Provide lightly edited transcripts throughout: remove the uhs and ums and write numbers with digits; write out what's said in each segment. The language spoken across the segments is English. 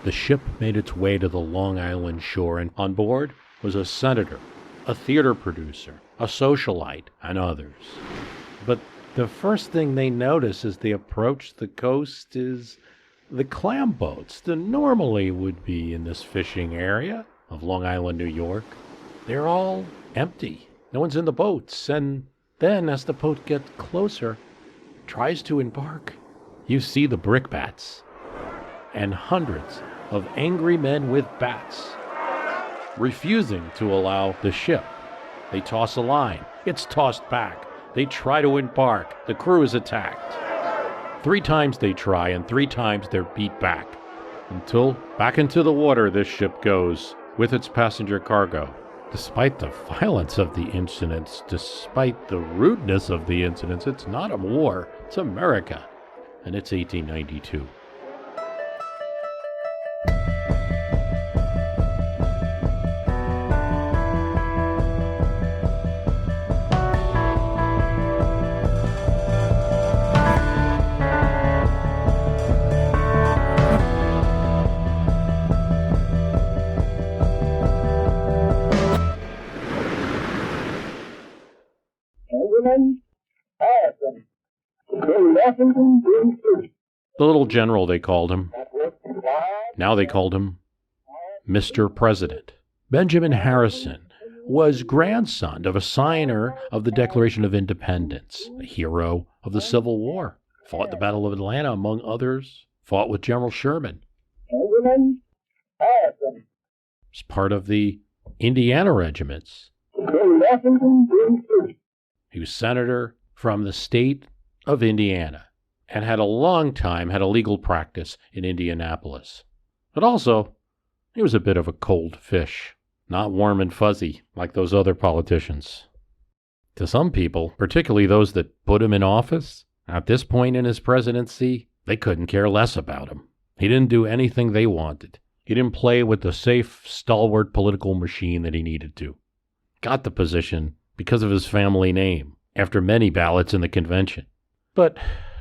The ship made its way to the Long Island shore, and on board was a senator, a theater producer, a socialite, and others. But the first thing they notice as they approach the coast is the clam boats that normally would be in this fishing area of Long Island, New York. They're all empty. No one's in the boats. And then, as the boat gets closer, tries to embark, you see the brickbats and hundreds of angry men with bats refusing to allow the ship. They toss a line. It's tossed back. They try to embark. The crew is attacked. 3 times they try, and 3 times they're beat back, until back into the water this ship goes with its passenger cargo. Despite the violence of the incidents, despite the rudeness of the incidents, it's not a war, it's America, and it's 1892. The little general, they called him. Now they called him Mr. President. Benjamin Harrison was grandson of a signer of the Declaration of Independence, a hero of the Civil War, fought the Battle of Atlanta, among others, fought with General Sherman. Was part of the Indiana regiments. He was senator from the state of Indiana, and had a legal practice in Indianapolis. But also, he was a bit of a cold fish, not warm and fuzzy like those other politicians. To some people, particularly those that put him in office, at this point in his presidency, they couldn't care less about him. He didn't do anything they wanted. He didn't play with the safe, stalwart political machine that he needed to. Got the position because of his family name, after many ballots in the convention. But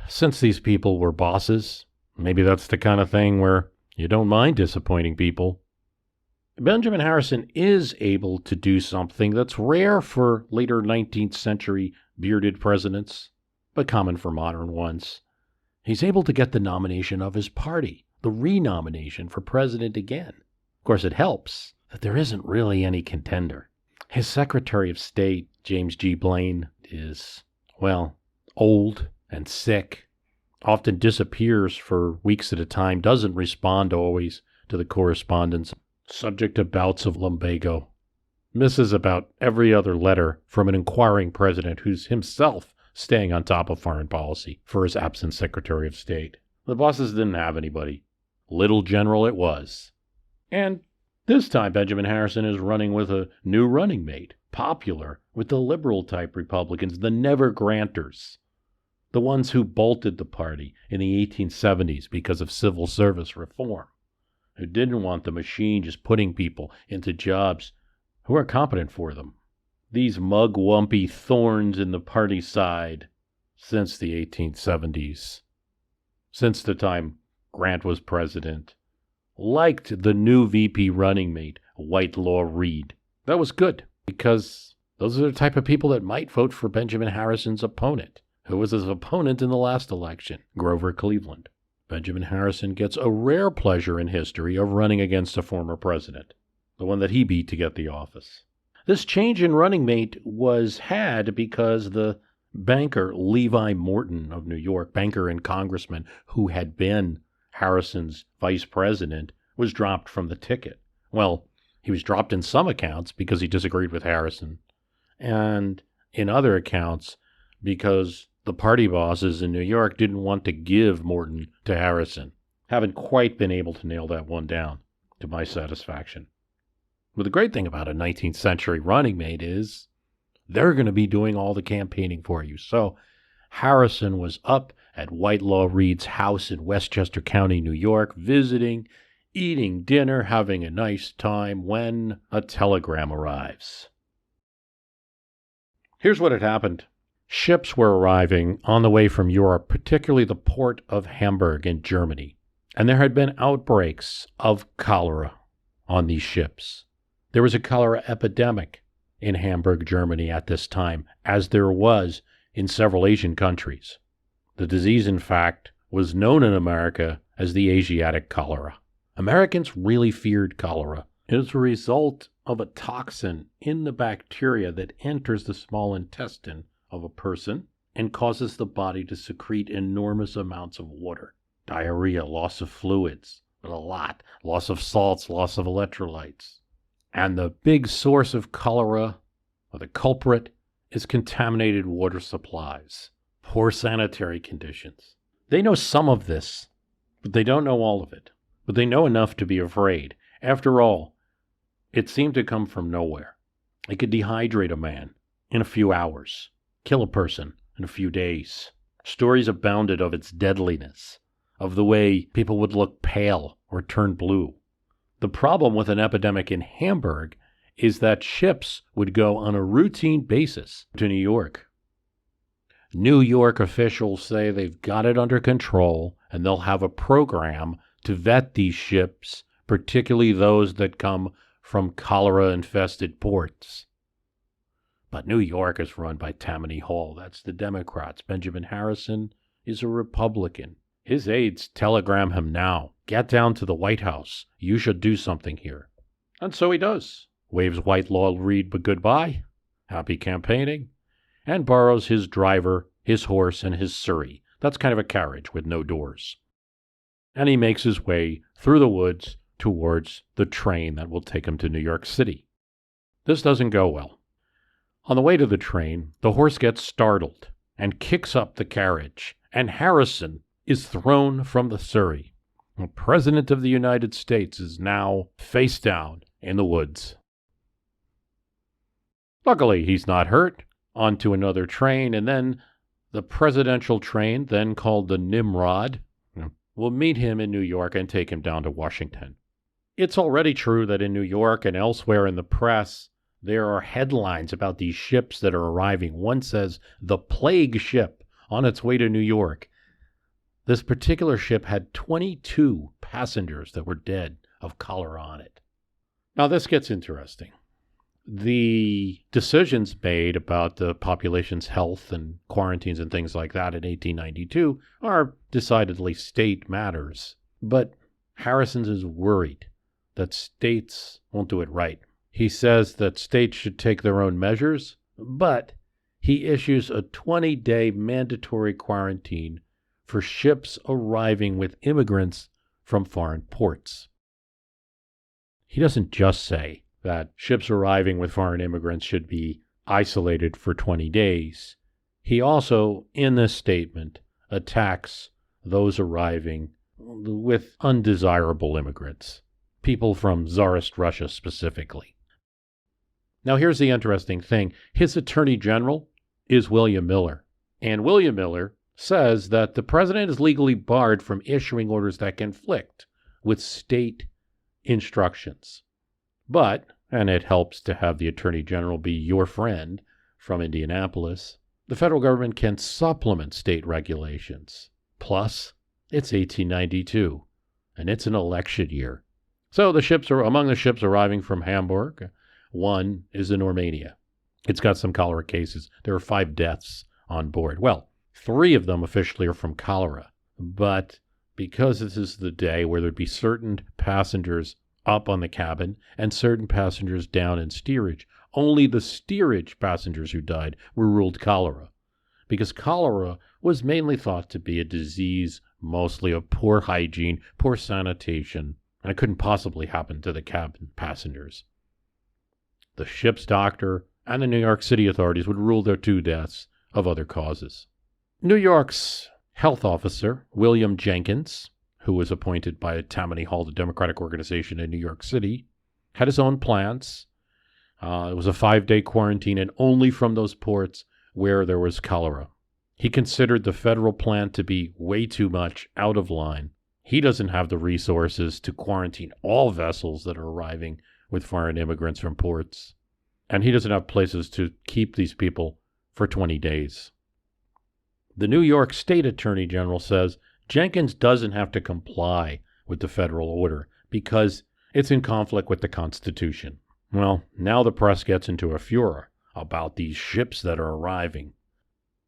since these people were bosses, maybe that's the kind of thing where you don't mind disappointing people. Benjamin Harrison is able to do something that's rare for later 19th century bearded presidents, but common for modern ones. He's able to get the nomination of his party, the renomination for president again. Of course, it helps that there isn't really any contender. His Secretary of State, James G. Blaine, is, well, old and sick, often disappears for weeks at a time, doesn't respond always to the correspondence, subject to bouts of lumbago, misses about every other letter from an inquiring president who's himself staying on top of foreign policy for his absent Secretary of State. The bosses didn't have anybody. Little general it was. And this time Benjamin Harrison is running with a new running mate, popular with the liberal-type Republicans, the never-granters, the ones who bolted the party in the 1870s because of civil service reform, who didn't want the machine just putting people into jobs who are competent for them. These mugwumpy thorns in the party side since the 1870s, since the time Grant was president, liked the new VP running mate, Whitelaw Reid. That was good, because those are the type of people that might vote for Benjamin Harrison's opponent, who was his opponent in the last election, Grover Cleveland. Benjamin Harrison gets a rare pleasure in history of running against a former president, the one that he beat to get the office. This change in running mate was had because the banker Levi Morton of New York, banker and congressman who had been Harrison's vice president, was dropped from the ticket. Well, he was dropped in some accounts because he disagreed with Harrison, and in other accounts because the party bosses in New York didn't want to give Morton to Harrison. Haven't quite been able to nail that one down to my satisfaction. But the great thing about a 19th century running mate is they're going to be doing all the campaigning for you. So Harrison was up at Whitelaw Reid's house in Westchester County, New York, visiting, eating dinner, having a nice time, when a telegram arrives. Here's what had happened. Ships were arriving on the way from Europe, particularly the port of Hamburg in Germany. And there had been outbreaks of cholera on these ships. There was a cholera epidemic in Hamburg, Germany at this time, as there was in several Asian countries. The disease, in fact, was known in America as the Asiatic cholera. Americans really feared cholera. It is a result of a toxin in the bacteria that enters the small intestine of a person and causes the body to secrete enormous amounts of water. Diarrhea, loss of fluids, loss of salts, loss of electrolytes. And the big source of cholera, or the culprit, is contaminated water supplies, poor sanitary conditions. They know some of this, but they don't know all of it. But they know enough to be afraid. After all, it seemed to come from nowhere. It could dehydrate a man in a few hours, kill a person in a few days. Stories abounded of its deadliness, of the way people would look pale or turn blue. The problem with an epidemic in Hamburg is that ships would go on a routine basis to New York. New York officials say they've got it under control and they'll have a program to vet these ships, particularly those that come from cholera-infested ports. But New York is run by Tammany Hall. That's the Democrats. Benjamin Harrison is a Republican. His aides telegram him now, get down to the White House. You should do something here. And so he does. Waves Whitelaw Reid goodbye, happy campaigning, and borrows his driver, his horse, and his surrey. That's kind of a carriage with no doors. And he makes his way through the woods towards the train that will take him to New York City. This doesn't go well. On the way to the train, the horse gets startled and kicks up the carriage, and Harrison is thrown from the surrey. The President of the United States is now face down in the woods. Luckily, he's not hurt. On to another train, and then the presidential train, then called the Nimrod, will meet him in New York and take him down to Washington. It's already true that in New York and elsewhere in the press, there are headlines about these ships that are arriving. One says, the plague ship on its way to New York. This particular ship had 22 passengers that were dead of cholera on it. Now this gets interesting. The decisions made about the population's health and quarantines and things like that in 1892 are decidedly state matters. But Harrison is worried that states won't do it right. He says that states should take their own measures, but he issues a 20-day mandatory quarantine for ships arriving with immigrants from foreign ports. He doesn't just say that ships arriving with foreign immigrants should be isolated for 20 days. He also, in this statement, attacks those arriving with undesirable immigrants, people from Tsarist Russia specifically. Now here's the interesting thing. His attorney general is William Miller, and William Miller says that the president is legally barred from issuing orders that conflict with state instructions. But, and it helps to have the Attorney General be your friend from Indianapolis, the federal government can supplement state regulations. Plus, it's 1892, and it's an election year. So among the ships arriving from Hamburg, one is the Normania. It's got some cholera cases. There are 5 deaths on board. Well, 3 of them officially are from cholera. But because this is the day where there'd be certain passengers up on the cabin and certain passengers down in steerage, only the steerage passengers who died were ruled cholera, because cholera was mainly thought to be a disease mostly of poor hygiene, poor sanitation, and it couldn't possibly happen to the cabin passengers. The ship's doctor and the New York City authorities would rule their 2 deaths of other causes. New York's health officer, William Jenkins, who was appointed by Tammany Hall, the Democratic organization in New York City, had his own plans. It was a 5-day quarantine, and only from those ports where there was cholera. He considered the federal plan to be way too much out of line. He doesn't have the resources to quarantine all vessels that are arriving with foreign immigrants from ports. And he doesn't have places to keep these people for 20 days. The New York State Attorney General says Jenkins doesn't have to comply with the federal order because it's in conflict with the Constitution. Well, now the press gets into a furor about these ships that are arriving.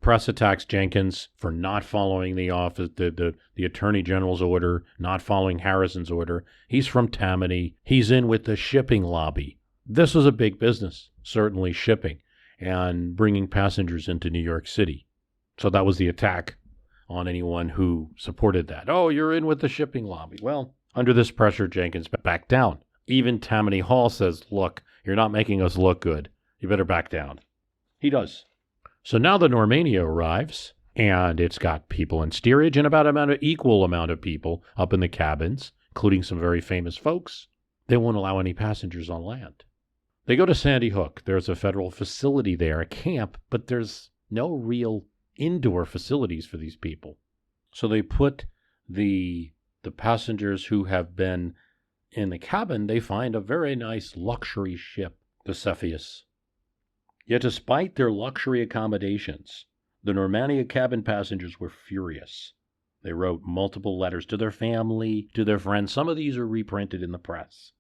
Press attacks Jenkins for not following the Attorney General's order, not following Harrison's order. He's from Tammany. He's in with the shipping lobby. This was a big business, certainly shipping and bringing passengers into New York City. So that was the attack on anyone who supported that. Oh, you're in with the shipping lobby. Well, under this pressure, Jenkins backed down. Even Tammany Hall says, look, you're not making us look good. You better back down. He does. So now the Normania arrives, and it's got people in steerage and about equal amount of people up in the cabins, including some very famous folks. They won't allow any passengers on land. They go to Sandy Hook. There's a federal facility there, a camp, but there's no real indoor facilities for these people. So they put the passengers who have been in the cabin, they find a very nice luxury ship, the Cepheus. Yet despite their luxury accommodations, the Normania cabin passengers were furious. They wrote multiple letters to their family, to their friends. Some of these are reprinted in the press.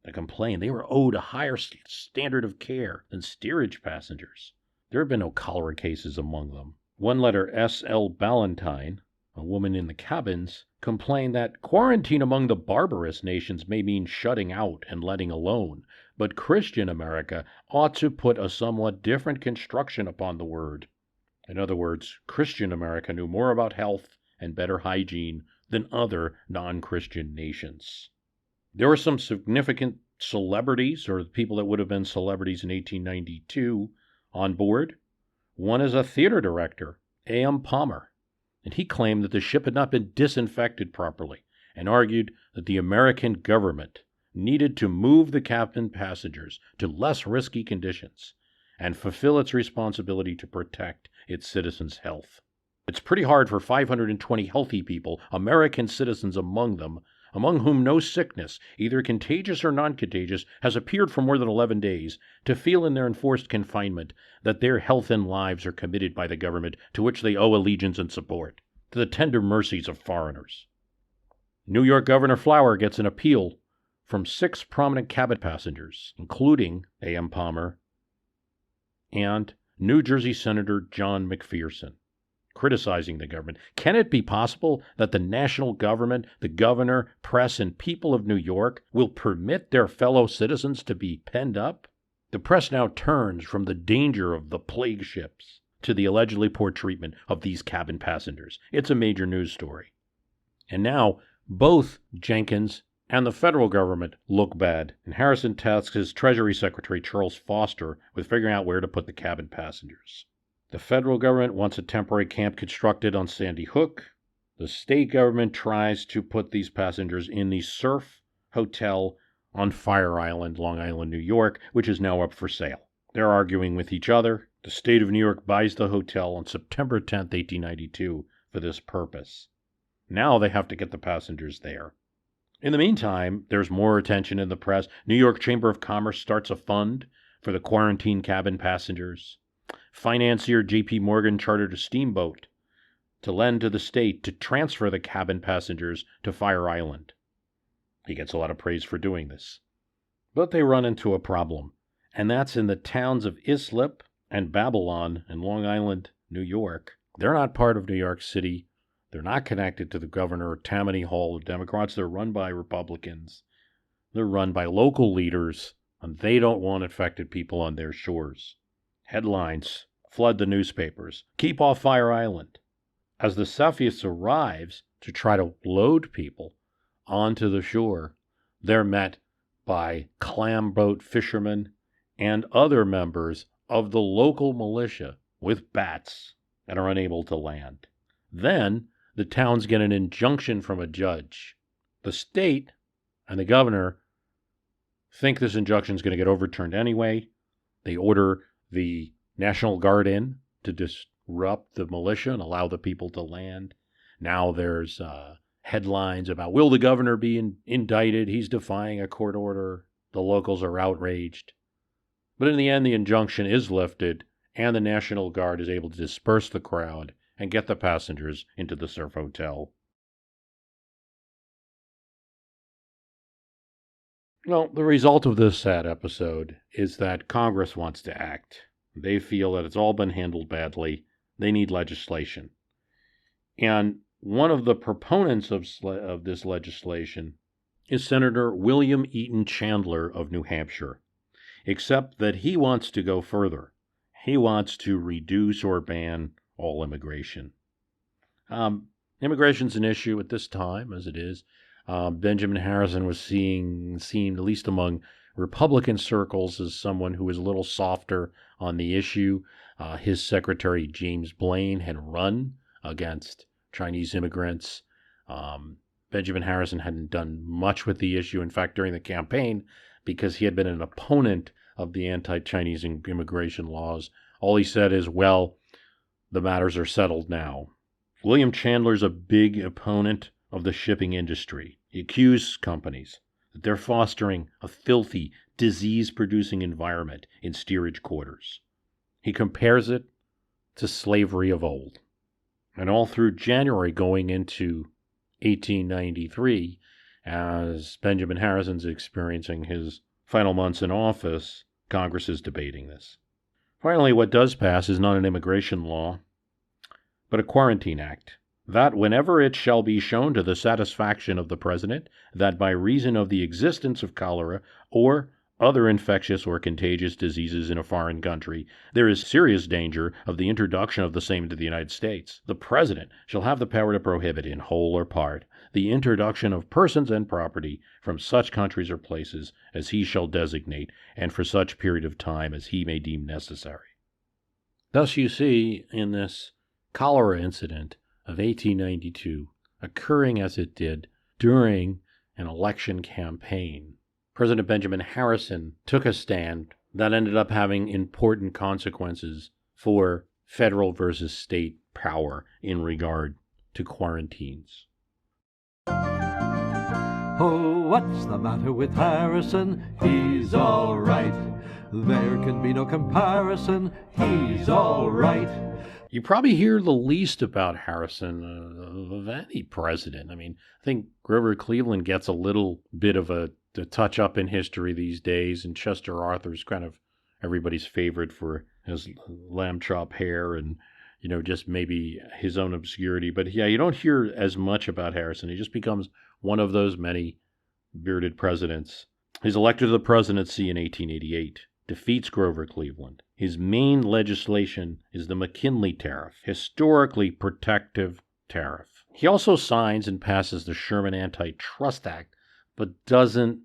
They complained they were owed a higher standard of care than steerage passengers. There have been no cholera cases among them. One letter, S.L. Ballantyne, a woman in the cabins, complained that quarantine among the barbarous nations may mean shutting out and letting alone, but Christian America ought to put a somewhat different construction upon the word. In other words, Christian America knew more about health and better hygiene than other non-Christian nations. There were some significant celebrities, or people that would have been celebrities in 1892, on board. One is a theater director, A.M. Palmer, and he claimed that the ship had not been disinfected properly and argued that the American government needed to move the cabin passengers to less risky conditions and fulfill its responsibility to protect its citizens' health. It's pretty hard for 520 healthy people, American citizens among them, among whom no sickness, either contagious or non-contagious, has appeared for more than 11 days, to feel in their enforced confinement that their health and lives are committed by the government to which they owe allegiance and support, to the tender mercies of foreigners. New York Governor Flower gets an appeal from 6 prominent cabin passengers, including A.M. Palmer and New Jersey Senator John McPherson, criticizing the government. Can it be possible that the national government, the governor, press, and people of New York will permit their fellow citizens to be penned up? The press now turns from the danger of the plague ships to the allegedly poor treatment of these cabin passengers. It's a major news story. And now both Jenkins and the federal government look bad, and Harrison tasks his Treasury Secretary Charles Foster with figuring out where to put the cabin passengers. The federal government wants a temporary camp constructed on Sandy Hook. The state government tries to put these passengers in the Surf Hotel on Fire Island, Long Island, New York, which is now up for sale. They're arguing with each other. The state of New York buys the hotel on September 10th, 1892, for this purpose. Now they have to get the passengers there. In the meantime, there's more attention in the press. New York Chamber of Commerce starts a fund for the quarantine cabin passengers. Financier J.P. Morgan chartered a steamboat to lend to the state to transfer the cabin passengers to Fire Island. He gets a lot of praise for doing this. But they run into a problem, and that's in the towns of Islip and Babylon in Long Island, New York. They're not part of New York City. They're not connected to the governor or Tammany Hall of Democrats. They're run by Republicans. They're run by local leaders, and they don't want infected people on their shores. Headlines flood the newspapers. Keep off Fire Island. As the Cepheus arrives to try to load people onto the shore, they're met by clam boat fishermen and other members of the local militia with bats and are unable to land. Then the towns get an injunction from a judge. The state and the governor think this injunction is going to get overturned anyway. They order the National Guard in to disrupt the militia and allow the people to land. Now there's headlines about, will the governor be indicted? He's defying a court order. The locals are outraged. But in the end, the injunction is lifted, and the National Guard is able to disperse the crowd and get the passengers into the Surf Hotel. Well, the result of this sad episode is that Congress wants to act. They feel that it's all been handled badly. They need legislation. And one of the proponents of this legislation is Senator William Eaton Chandler of New Hampshire, except that he wants to go further. He wants to reduce or ban all immigration. Immigration's an issue at this time, as it is. Benjamin Harrison was seen, at least among Republican circles, as someone who was a little softer on the issue. His secretary, James Blaine, had run against Chinese immigrants. Benjamin Harrison hadn't done much with the issue, in fact, during the campaign, because he had been an opponent of the anti-Chinese immigration laws. All he said is, well, the matters are settled now. William Chandler's a big opponent of the shipping industry. He accused companies that they're fostering a filthy, disease-producing environment in steerage quarters. He compares it to slavery of old. And all through January going into 1893, as Benjamin Harrison's experiencing his final months in office, Congress is debating this. Finally, what does pass is not an immigration law, but a Quarantine Act, that whenever it shall be shown to the satisfaction of the President that by reason of the existence of cholera or other infectious or contagious diseases in a foreign country, there is serious danger of the introduction of the same into the United States, the President shall have the power to prohibit, in whole or part, the introduction of persons and property from such countries or places as he shall designate, and for such period of time as he may deem necessary. Thus you see, in this cholera incident of 1892, occurring as it did during an election campaign, President Benjamin Harrison took a stand that ended up having important consequences for federal versus state power in regard to quarantines. Oh, what's the matter with Harrison? He's all right. There can be no comparison. He's all right. You probably hear the least about Harrison of any president. I mean, I think Grover Cleveland gets a little bit of a touch up in history these days, and Chester Arthur's kind of everybody's favorite for his lamb chop hair and, just maybe his own obscurity. But yeah, you don't hear as much about Harrison. He just becomes one of those many bearded presidents. He's elected to the presidency in 1888. Defeats Grover Cleveland. His main legislation is the McKinley Tariff, historically protective tariff. He also signs and passes the Sherman Antitrust Act, but doesn't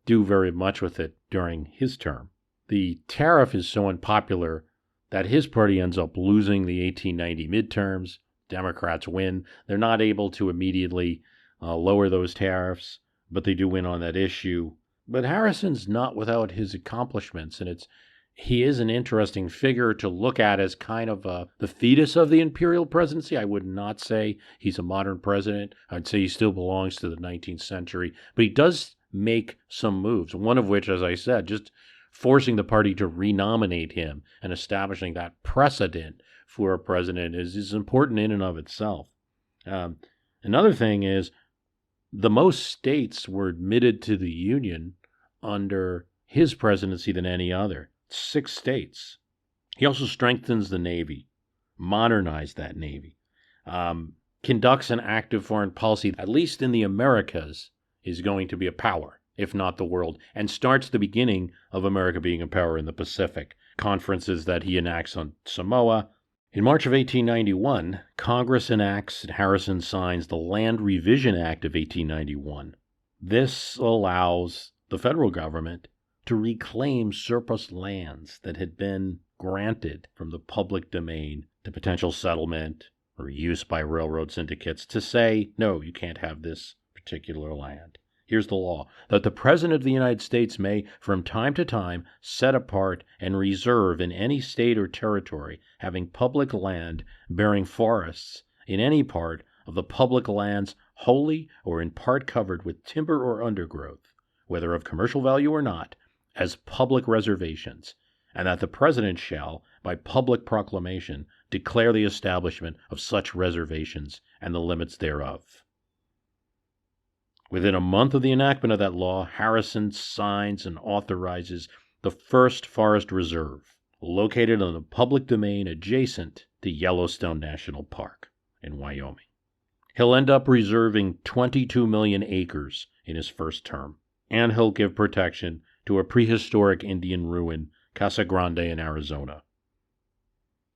do very much with it during his term. The tariff is so unpopular that his party ends up losing the 1890 midterms. Democrats win. They're not able to immediately lower those tariffs, but they do win on that issue. But Harrison's not without his accomplishments, and he is an interesting figure to look at as kind of the fetus of the imperial presidency. I would not say he's a modern president. I'd say he still belongs to the 19th century, but he does make some moves, one of which, as I said, just forcing the party to renominate him and establishing that precedent for a president is important in and of itself. Another thing is the most states were admitted to the Union under his presidency than any other. 6 states. He also strengthens the Navy, modernized that Navy, conducts an active foreign policy, at least in the Americas, is going to be a power, if not the world, and starts the beginning of America being a power in the Pacific. Conferences that he enacts on Samoa. In March of 1891, Congress enacts and Harrison signs the Land Revision Act of 1891. This allows the federal government to reclaim surplus lands that had been granted from the public domain to potential settlement or use by railroad syndicates, to say, no, you can't have this particular land. Here's the law, that the President of the United States may, from time to time, set apart and reserve in any state or territory having public land bearing forests in any part of the public lands wholly or in part covered with timber or undergrowth, whether of commercial value or not, as public reservations, and that the President shall, by public proclamation, declare the establishment of such reservations and the limits thereof. Within a month of the enactment of that law, Harrison signs and authorizes the first forest reserve, located on the public domain adjacent to Yellowstone National Park in Wyoming. He'll end up reserving 22 million acres in his first term, and he'll give protection to a prehistoric Indian ruin, Casa Grande in Arizona.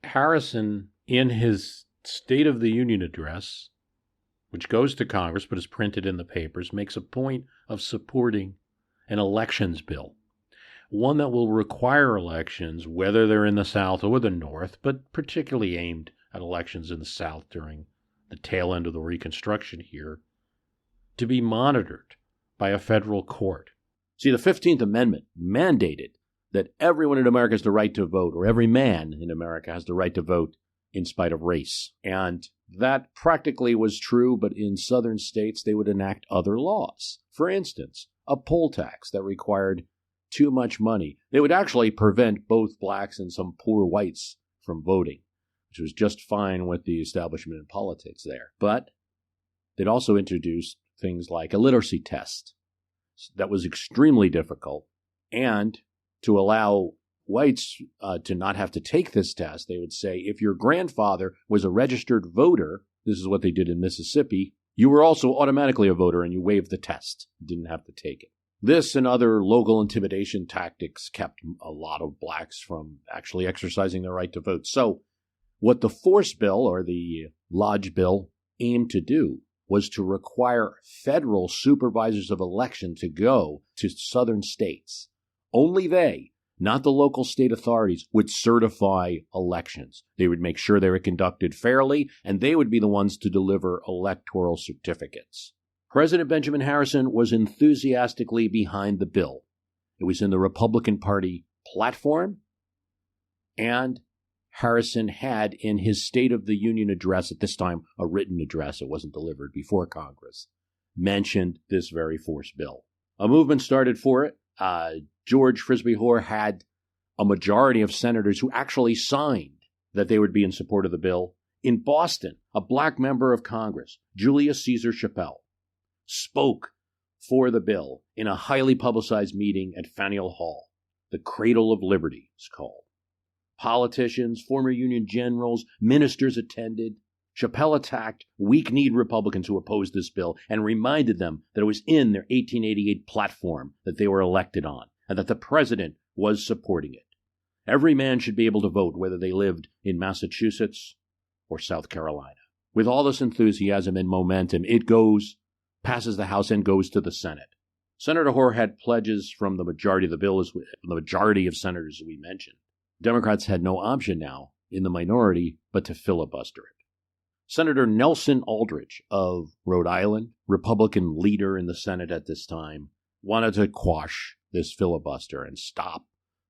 Harrison, in his State of the Union address, which goes to Congress but is printed in the papers, makes a point of supporting an elections bill, one that will require elections, whether they're in the South or the North, but particularly aimed at elections in the South during the tail end of the Reconstruction here, to be monitored by a federal court. See, the 15th Amendment mandated that everyone in America has the right to vote, or every man in America has the right to vote in spite of race. And that practically was true, but in southern states, they would enact other laws. For instance, a poll tax that required too much money. They would actually prevent both blacks and some poor whites from voting, which was just fine with the establishment in politics there. But they'd also introduced things like a literacy test that was extremely difficult, and to allow whites to not have to take this test, they would say, if your grandfather was a registered voter, this is what they did in Mississippi, you were also automatically a voter and you waived the test. You didn't have to take it. This and other local intimidation tactics kept a lot of blacks from actually exercising their right to vote. So what the Force Bill, or the Lodge Bill, aimed to do was to require federal supervisors of election to go to southern states. Only they, not the local state authorities, would certify elections. They would make sure they were conducted fairly, and they would be the ones to deliver electoral certificates. President Benjamin Harrison was enthusiastically behind the bill. It was in the Republican Party platform, and Harrison had in his State of the Union address, at this time a written address, it wasn't delivered before Congress, mentioned this very Force Bill. A movement started for it. George Frisbee Hoar had a majority of senators who actually signed that they would be in support of the bill. In Boston, a black member of Congress, Julius Caesar Chappelle, spoke for the bill in a highly publicized meeting at Faneuil Hall. The Cradle of Liberty is called. Politicians, former Union generals, ministers attended. Chappelle attacked weak-kneed Republicans who opposed this bill and reminded them that it was in their 1888 platform that they were elected on, and that the president was supporting it. Every man should be able to vote, whether they lived in Massachusetts or South Carolina. With all this enthusiasm and momentum, it passes the House and goes to the Senate. Senator Hoar had pledges from the majority of the bill, the majority of senators we mentioned. Democrats had no option now, in the minority, but to filibuster it. Senator Nelson Aldrich of Rhode Island, Republican leader in the Senate at this time, wanted to quash this filibuster and stop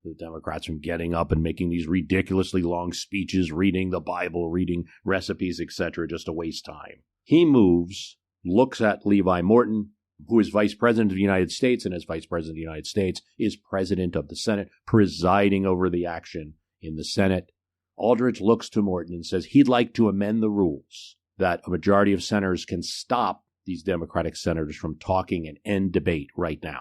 the Democrats from getting up and making these ridiculously long speeches, reading the Bible, reading recipes, etc., just to waste time. He moves, looks at Levi Morton, who is Vice President of the United States, and as Vice President of the United States is President of the Senate, presiding over the action in the Senate. Aldrich looks to Morton and says he'd like to amend the rules that a majority of senators can stop these Democratic senators from talking and end debate right now.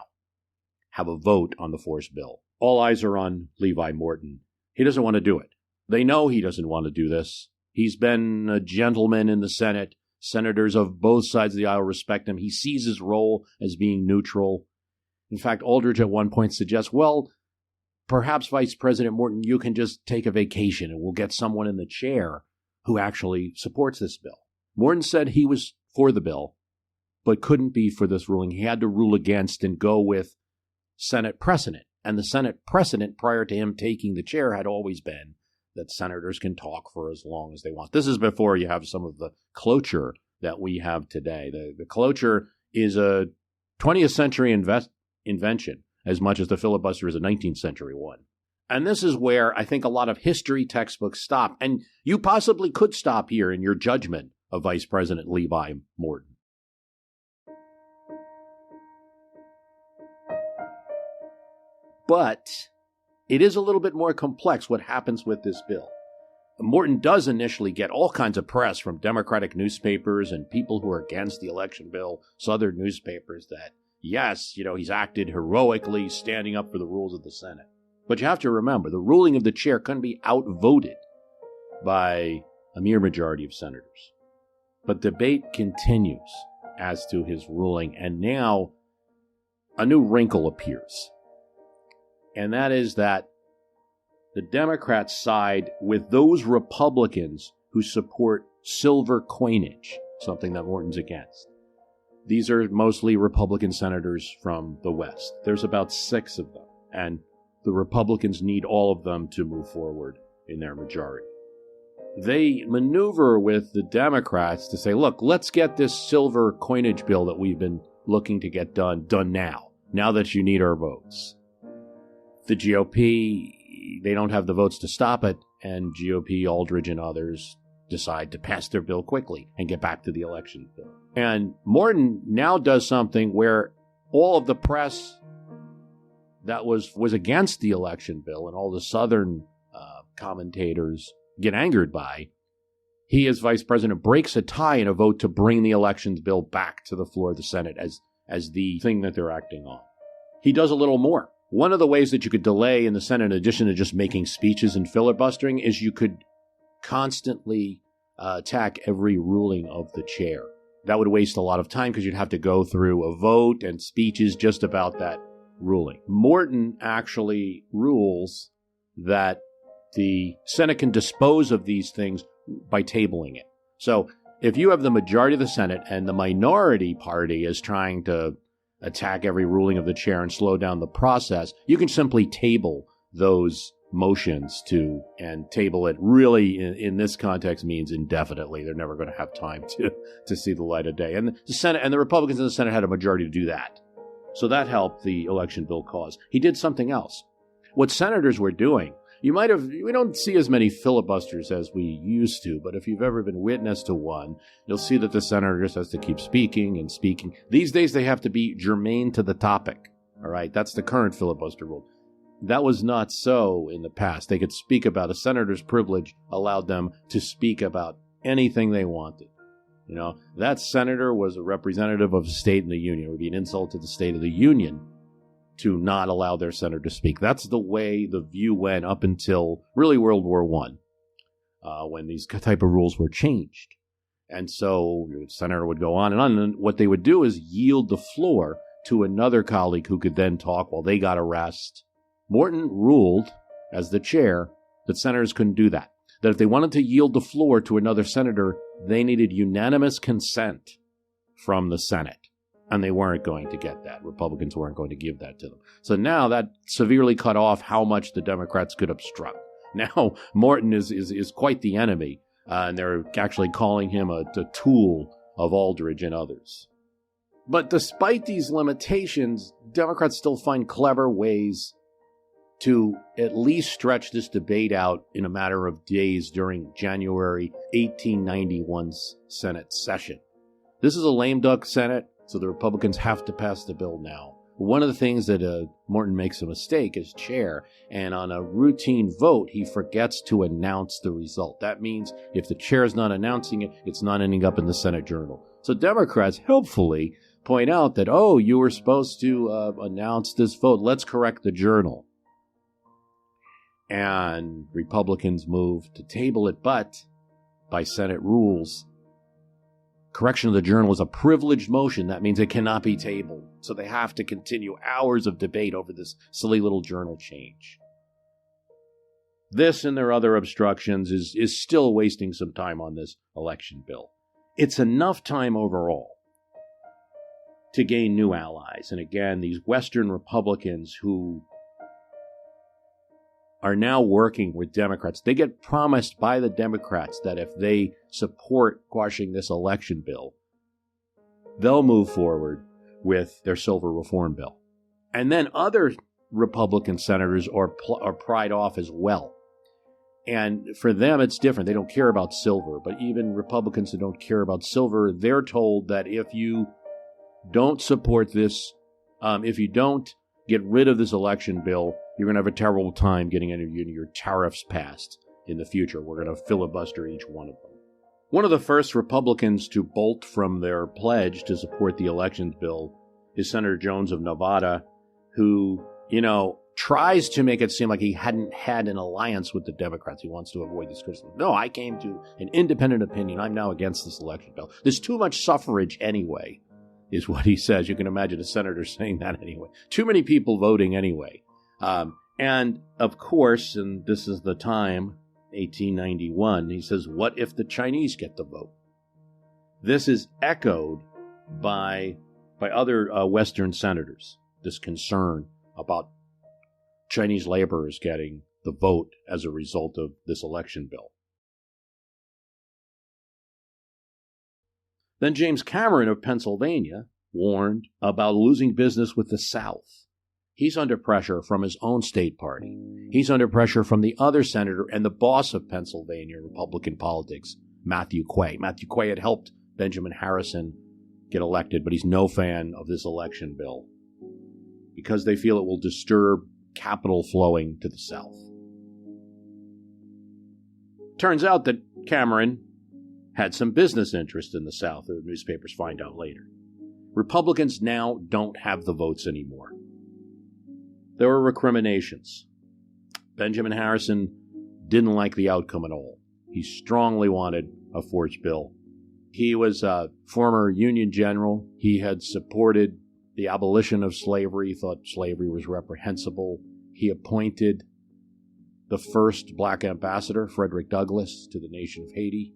Have a vote on the Force Bill. All eyes are on Levi Morton. He doesn't want to do it. They know he doesn't want to do this. He's been a gentleman in the Senate. Senators of both sides of the aisle respect him. He sees his role as being neutral. In fact, Aldrich at one point suggests, well, perhaps Vice President Morton, you can just take a vacation and we'll get someone in the chair who actually supports this bill. Morton said he was for the bill, but couldn't be for this ruling. He had to rule against and go with Senate precedent. And the Senate precedent prior to him taking the chair had always been that senators can talk for as long as they want. This is before you have some of the cloture that we have today. The cloture is a 20th century invention as much as the filibuster is a 19th century one. And this is where I think a lot of history textbooks stop. And you possibly could stop here in your judgment of Vice President Levi Morton. But it is a little bit more complex what happens with this bill. Morton does initially get all kinds of press from Democratic newspapers and people who are against the election bill, Southern newspapers, that, yes, he's acted heroically, standing up for the rules of the Senate. But you have to remember, the ruling of the chair couldn't be outvoted by a mere majority of senators. But debate continues as to his ruling, and now a new wrinkle appears. And that is that the Democrats side with those Republicans who support silver coinage, something that Morton's against. These are mostly Republican senators from the West. There's about 6 of them, and the Republicans need all of them to move forward in their majority. They maneuver with the Democrats to say, look, let's get this silver coinage bill that we've been looking to get done now that you need our votes. The GOP, they don't have the votes to stop it, and GOP, Aldridge, and others decide to pass their bill quickly and get back to the election bill. And Morton now does something where all of the press that was against the election bill and all the Southern commentators get angered by, he as vice president breaks a tie in a vote to bring the elections bill back to the floor of the Senate as the thing that they're acting on. He does a little more. One of the ways that you could delay in the Senate, in addition to just making speeches and filibustering, is you could constantly attack every ruling of the chair. That would waste a lot of time because you'd have to go through a vote and speeches just about that ruling. Morton actually rules that the Senate can dispose of these things by tabling it. So if you have the majority of the Senate and the minority party is trying to attack every ruling of the chair and slow down the process, you can simply table those motions and table it really in this context means indefinitely. They're never going to have time to see the light of day. And the Senate and the Republicans in the Senate had a majority to do that. So that helped the election bill cause. He did something else. What senators were doing, we don't see as many filibusters as we used to, but if you've ever been witness to one, you'll see that the senator just has to keep speaking and speaking. These days they have to be germane to the topic. All right, that's the current filibuster rule. That was not so in the past. They could speak about a senator's privilege allowed them to speak about anything they wanted. That senator was a representative of a state in the union. It would be an insult to the state of the union to not allow their senator to speak. That's the way the view went up until really World War I, when these type of rules were changed. And so the senator would go on, and what they would do is yield the floor to another colleague who could then talk while they got a rest. Morton ruled, as the chair, that senators couldn't do that. That if they wanted to yield the floor to another senator, they needed unanimous consent from the Senate. And they weren't going to get that. Republicans weren't going to give that to them. So now that severely cut off how much the Democrats could obstruct. Now Morton is quite the enemy, and they're actually calling him a tool of Aldridge and others. But despite these limitations, Democrats still find clever ways to at least stretch this debate out in a matter of days during January 1891's Senate session. This is a lame duck Senate, so the Republicans have to pass the bill now. One of the things that Morton makes a mistake as chair, and on a routine vote, he forgets to announce the result. That means if the chair is not announcing it, it's not ending up in the Senate Journal. So Democrats helpfully point out that, you were supposed to announce this vote. Let's correct the journal. And Republicans move to table it, but by Senate rules, correction of the journal is a privileged motion. That means it cannot be tabled. So they have to continue hours of debate over this silly little journal change. This and their other obstructions is still wasting some time on this election bill. It's enough time overall to gain new allies. And again, these Western Republicans who are now working with Democrats, they get promised by the Democrats that if they support quashing this election bill, they'll move forward with their silver reform bill. And then other Republican senators are pried off as well. And for them, it's different. They don't care about silver. But even Republicans who don't care about silver, they're told that if you don't support this, if you don't get rid of this election bill, you're going to have a terrible time getting any of your tariffs passed. in the future. We're going to filibuster each one of them. One of the first Republicans to bolt from their pledge to support the elections bill is Senator Jones of Nevada, who, tries to make it seem like he hadn't had an alliance with the Democrats. He wants to avoid this criticism. No, I came to an independent opinion. I'm now against this election bill. There's too much suffrage anyway, is what he says. You can imagine a senator saying that anyway. Too many people voting anyway. And of course, and this is the time, 1891, he says, what if the Chinese get the vote? This is echoed by other Western senators, this concern about Chinese laborers getting the vote as a result of this election bill. Then James Cameron of Pennsylvania warned about losing business with the South. He's under pressure from his own state party. He's under pressure from the other senator and the boss of Pennsylvania Republican politics, Matthew Quay. Matthew Quay had helped Benjamin Harrison get elected, but he's no fan of this election bill because they feel it will disturb capital flowing to the South. Turns out that Cameron had some business interest in the South, the newspapers find out later. Republicans now don't have the votes anymore. There were recriminations. Benjamin Harrison didn't like the outcome at all. He strongly wanted a forged bill. He was a former Union general. He had supported the abolition of slavery. He thought slavery was reprehensible. He appointed the first black ambassador, Frederick Douglass, to the nation of Haiti.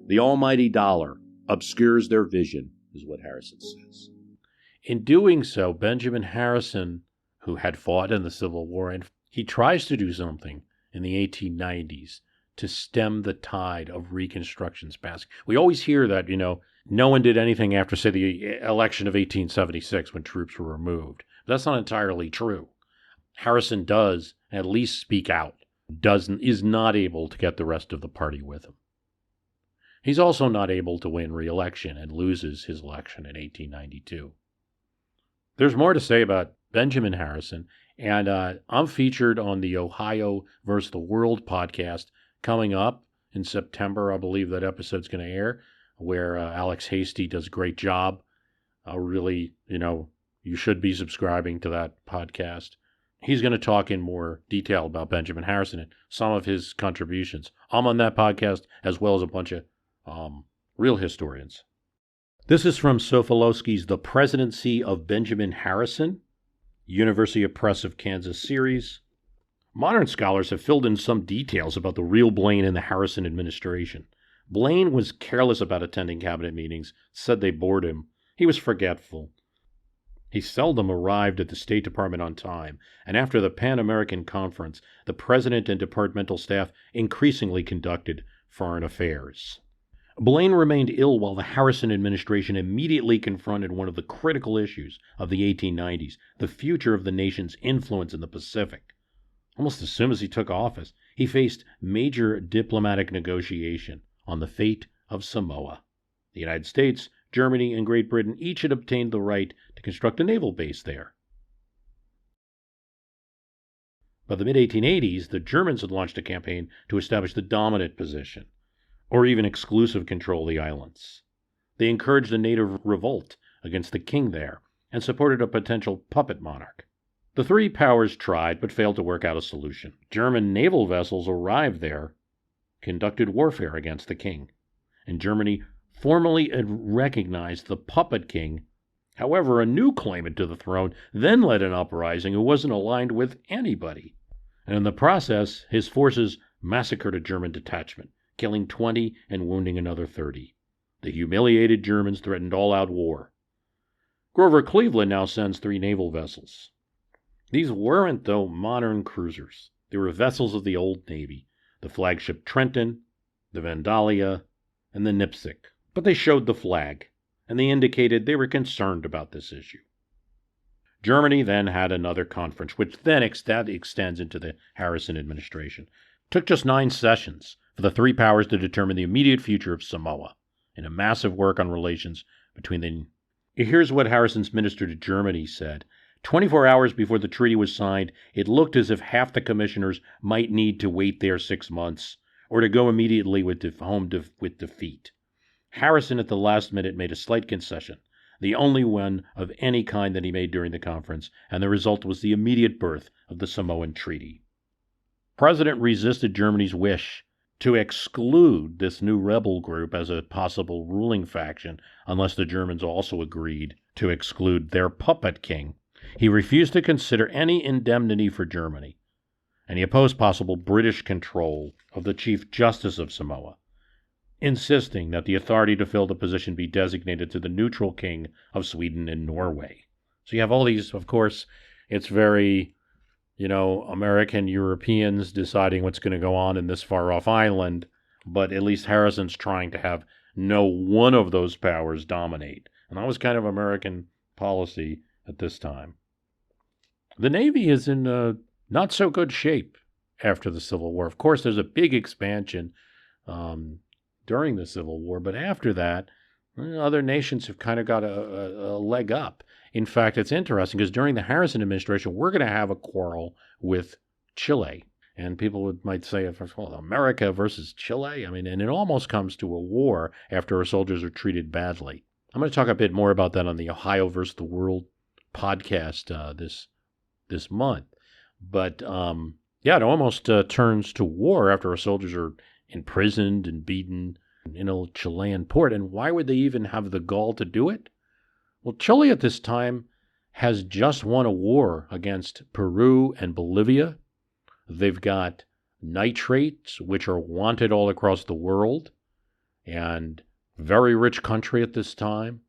The almighty dollar obscures their vision, is what Harrison says. In doing so, Benjamin Harrison, who had fought in the Civil War, and he tries to do something in the 1890s to stem the tide of Reconstruction's passing. We always hear that, no one did anything after, say, the election of 1876 when troops were removed. But that's not entirely true. Harrison does at least speak out, is not able to get the rest of the party with him. He's also not able to win re-election and loses his election in 1892. There's more to say about Benjamin Harrison, and I'm featured on the Ohio versus the World podcast coming up in September. I believe that episode's going to air, where Alex Hasty does a great job. Really, you should be subscribing to that podcast. He's going to talk in more detail about Benjamin Harrison and some of his contributions. I'm on that podcast, as well as a bunch of real historians. This is from Sofolowski's The Presidency of Benjamin Harrison, University of Press of Kansas series. Modern scholars have filled in some details about the real Blaine in the Harrison administration. Blaine was careless about attending cabinet meetings, said they bored him. He was forgetful. He seldom arrived at the State Department on time, and after the Pan-American Conference, the president and departmental staff increasingly conducted foreign affairs. Blaine remained ill while the Harrison administration immediately confronted one of the critical issues of the 1890s, the future of the nation's influence in the Pacific. Almost as soon as he took office, he faced major diplomatic negotiation on the fate of Samoa. The United States, Germany, and Great Britain each had obtained the right to construct a naval base there. By the mid-1880s, the Germans had launched a campaign to establish the dominant position, or even exclusive control of the islands. They encouraged a native revolt against the king there, and supported a potential puppet monarch. The three powers tried, but failed to work out a solution. German naval vessels arrived there, conducted warfare against the king, and Germany formally recognized the puppet king. However, a new claimant to the throne then led an uprising who wasn't aligned with anybody. And in the process, his forces massacred a German detachment, killing 20 and wounding another 30. The humiliated Germans threatened all-out war. Grover Cleveland now sends 3 naval vessels. These weren't, though, modern cruisers. They were vessels of the old Navy, the flagship Trenton, the Vandalia, and the Nipsic. But they showed the flag, and they indicated they were concerned about this issue. Germany then had another conference, which then extends into the Harrison administration. It took just 9 sessions for the three powers to determine the immediate future of Samoa, in a massive work on relations between the... Here's what Harrison's minister to Germany said. 24 hours before the treaty was signed, it looked as if half the commissioners might need to wait there 6 months, or to go immediately with defeat. Harrison at the last minute made a slight concession, the only one of any kind that he made during the conference, and the result was the immediate birth of the Samoan Treaty. The President resisted Germany's wish to exclude this new rebel group as a possible ruling faction unless the Germans also agreed to exclude their puppet king. He refused to consider any indemnity for Germany, and he opposed possible British control of the Chief Justice of Samoa, insisting that the authority to fill the position be designated to the neutral king of Sweden and Norway. So you have all these, of course, it's very, American Europeans deciding what's going to go on in this far-off island, but at least Harrison's trying to have no one of those powers dominate. And that was kind of American policy at this time. The Navy is in not so good shape after the Civil War. Of course, there's a big expansion during the Civil War, but after that, other nations have kind of got a leg up. In fact, it's interesting because during the Harrison administration, we're going to have a quarrel with Chile. And people might say, well, America versus Chile? And it almost comes to a war after our soldiers are treated badly. I'm going to talk a bit more about that on the Ohio versus the World podcast this month. But, it almost turns to war after our soldiers are imprisoned and beaten in a Chilean port. And why would they even have the gall to do it? Well, Chile at this time has just won a war against Peru and Bolivia. They've got nitrates, which are wanted all across the world, and very rich country at this time.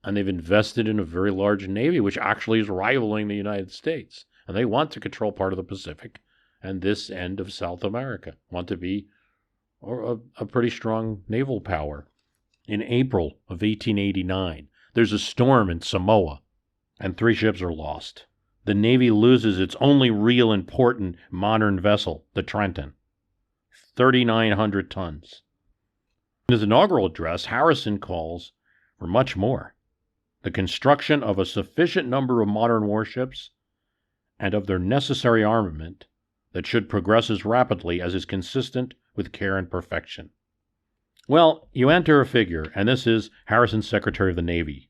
And they've invested in a very large navy, which actually is rivaling the United States. And they want to control part of the Pacific and this end of South America, want to be a pretty strong naval power. In April of 1889, there's a storm in Samoa, and 3 ships are lost. The Navy loses its only real important modern vessel, the Trenton, 3,900 tons. In his inaugural address, Harrison calls for much more: the construction of a sufficient number of modern warships and of their necessary armament that should progress as rapidly as is consistent with care and perfection. Well, you enter a figure, and this is Harrison's Secretary of the Navy,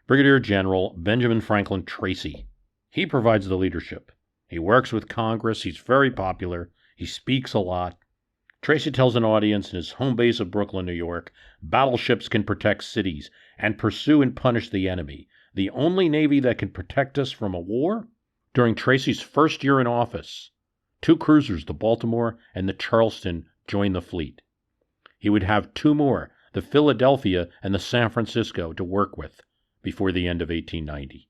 Brigadier General Benjamin Franklin Tracy. He provides the leadership. He works with Congress. He's very popular. He speaks a lot. Tracy tells an audience in his home base of Brooklyn, New York, battleships can protect cities and pursue and punish the enemy. The only navy that can protect us from a war? During Tracy's first year in office, 2 cruisers, the Baltimore and the Charleston, joined the fleet. He would have 2 more, the Philadelphia and the San Francisco, to work with before the end of 1890.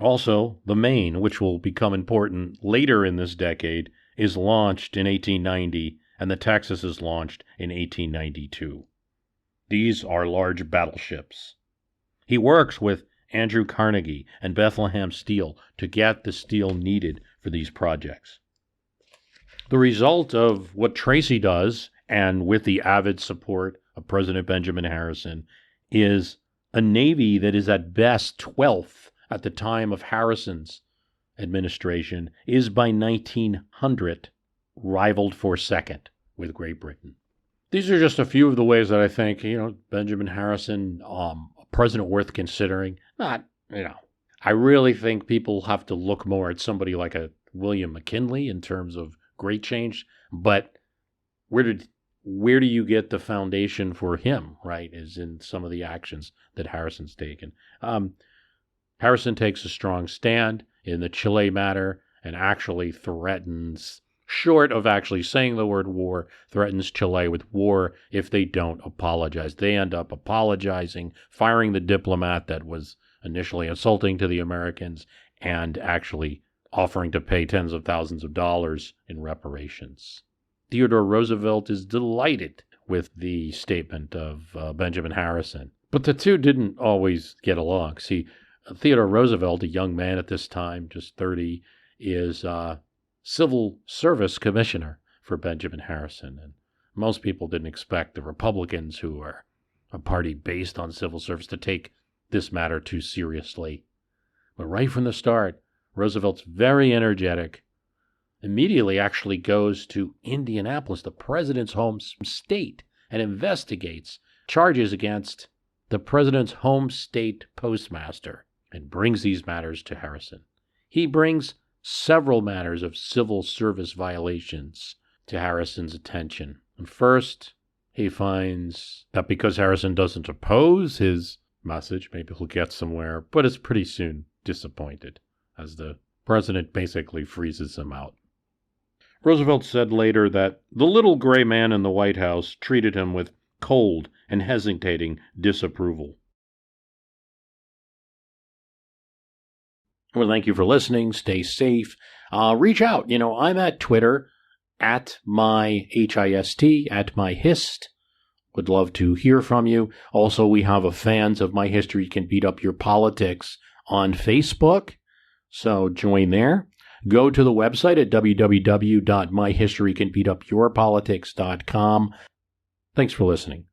Also, the Maine, which will become important later in this decade, is launched in 1890, and the Texas is launched in 1892. These are large battleships. He works with Andrew Carnegie and Bethlehem Steel to get the steel needed for these projects. The result of what Tracy does, and with the avid support of President Benjamin Harrison, is a Navy that is at best 12th at the time of Harrison's administration, is by 1900 rivaled for second with Great Britain. These are just a few of the ways that I think, Benjamin Harrison, a president worth considering. Not, I really think people have to look more at somebody like a William McKinley in terms of great change, but where do you get the foundation for him, right, is in some of the actions that Harrison's taken. Harrison takes a strong stand in the Chile matter and actually threatens, short of actually saying the word war, threatens Chile with war if they don't apologize. They end up apologizing, firing the diplomat that was initially insulting to the Americans, and actually offering to pay tens of thousands of dollars in reparations. Theodore Roosevelt is delighted with the statement of Benjamin Harrison. But the two didn't always get along. See, Theodore Roosevelt, a young man at this time, just 30, is civil service commissioner for Benjamin Harrison. And most people didn't expect the Republicans, who are a party based on civil service, to take this matter too seriously. But right from the start, Roosevelt's very energetic, immediately actually goes to Indianapolis, the president's home state, and investigates charges against the president's home state postmaster and brings these matters to Harrison. He brings several matters of civil service violations to Harrison's attention. And first, he finds that because Harrison doesn't oppose his message, maybe he'll get somewhere, but is pretty soon disappointed as the president basically freezes him out. Roosevelt said later that the little gray man in the White House treated him with cold and hesitating disapproval. Well, thank you for listening. Stay safe. Reach out. I'm at Twitter, at my HIST, at my HIST. Would love to hear from you. Also, we have a Fans of My History Can Beat Up Your Politics on Facebook, so join there. Go to the website at www.myhistorycanbeatupyourpolitics.com. Thanks for listening.